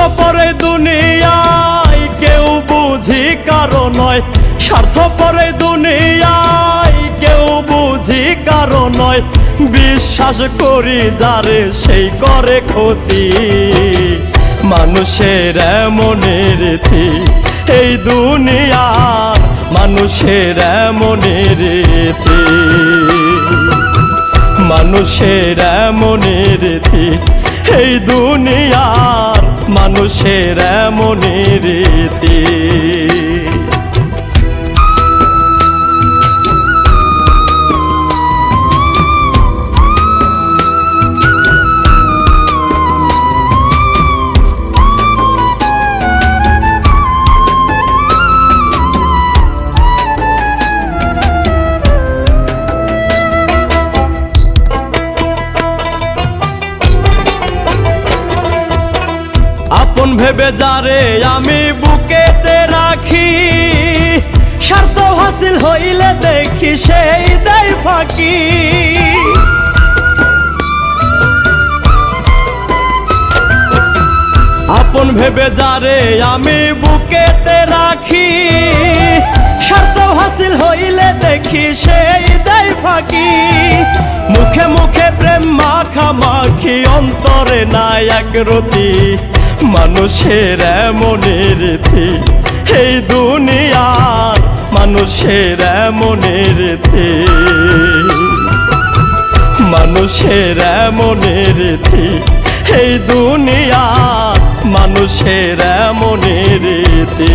স্বার্থপর এই দুনিয়ায় কেউ বুঝি কারো নয়, স্বার্থপর এই দুনিয়ায় কেউ বুঝি কারো নয়। বিশ্বাস করি যারে সেই করে ক্ষতি, মানুষের এমনই রীতি এই দুনিয়ার, মানুষের এমনই রীতি, মানুষের এমনই রীতি এই দুনিয়ার, মানুষের এমনই রীতি। আপন ভেবে যারে আমি বুকেতে রাখি, স্বার্থ হাসিল হইলে দেখি সেই দেয় ফাঁকি। আপন ভেবে যারে আমি বুকেতে রাখি, স্বার্থ হাসিল হইলে দেখি সেই দেয় ফাঁকি। মুখে মুখে প্রেম মাখামাখি, অন্তরে নাই একরতি, মানুষের এমনই রীতি এই দুনিয়ার, মানুষের এমনই রীতি, মানুষের এমনই রীতি এই দুনিয়ার, মানুষের এমনই রীতি।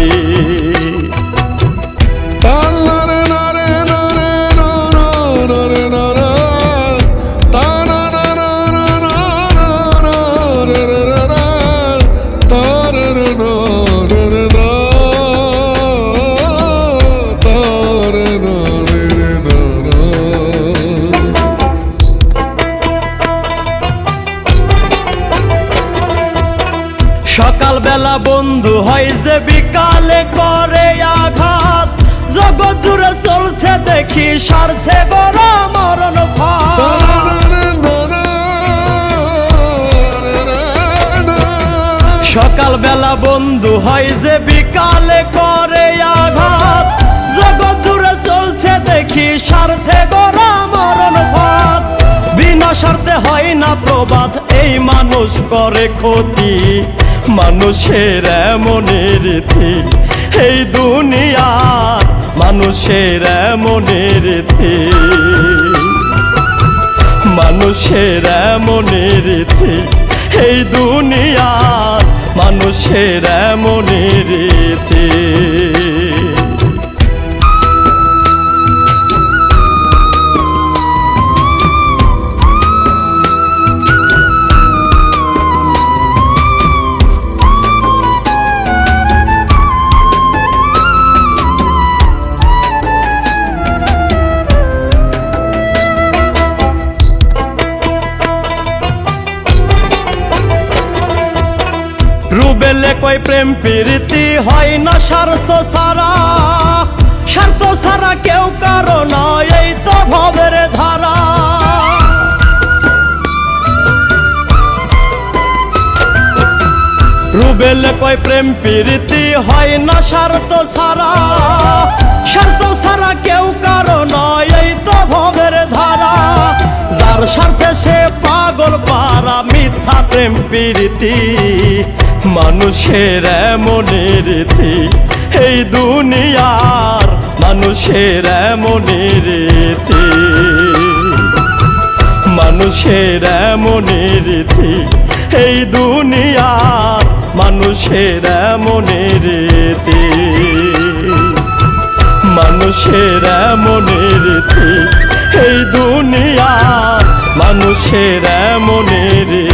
সকাল বেলা বন্ধু হয় যে বিকালে করে আঘাত, জগৎ জুড়ে চলছে দেখি স্বার্থে গড়া মরণ ফাঁদ। সকাল বেলা বন্ধু হয় যে বিকালে করে আঘাত, জগৎ জুড়ে চলছে দেখি স্বার্থে গড়া মরণ ফাঁদ। বিনা স্বার্থে হয় না প্রবাদ, এই মানুষ করে ক্ষতি, মানুষের এমনই রীতি এই দুনিয়ার, মানুষের এমনই রীতি, মানুষের এমনই রীতি এই দুনিয়ার, মানুষের এমনই রীতি। রুবেলে কই প্রেম প্রীতি হয় না স্বার্থ ছাড়া, স্বার্থ ছাড়া কেউ কারো নয় এই তো ভবের ধারা। রুবেলে কই প্রেম প্রীতি হয় না স্বার্থ ছাড়া, স্বার্থ ছাড়া কেউ কারো নয় এই তো ভবের ধারা। যার স্বার্থে সে পাগল পারা, মিথ্যা প্রেম প্রীতি, মানুষের এমনই রীতি এই দুনিয়ার, মানুষের এমনই রীতি, মানুষের এমনই রীতি এই দুনিয়ার, মানুষের এমনই রীতি, মানুষের এমনই রীতি এই দুনিয়ার, মানুষের এমনই রীতি।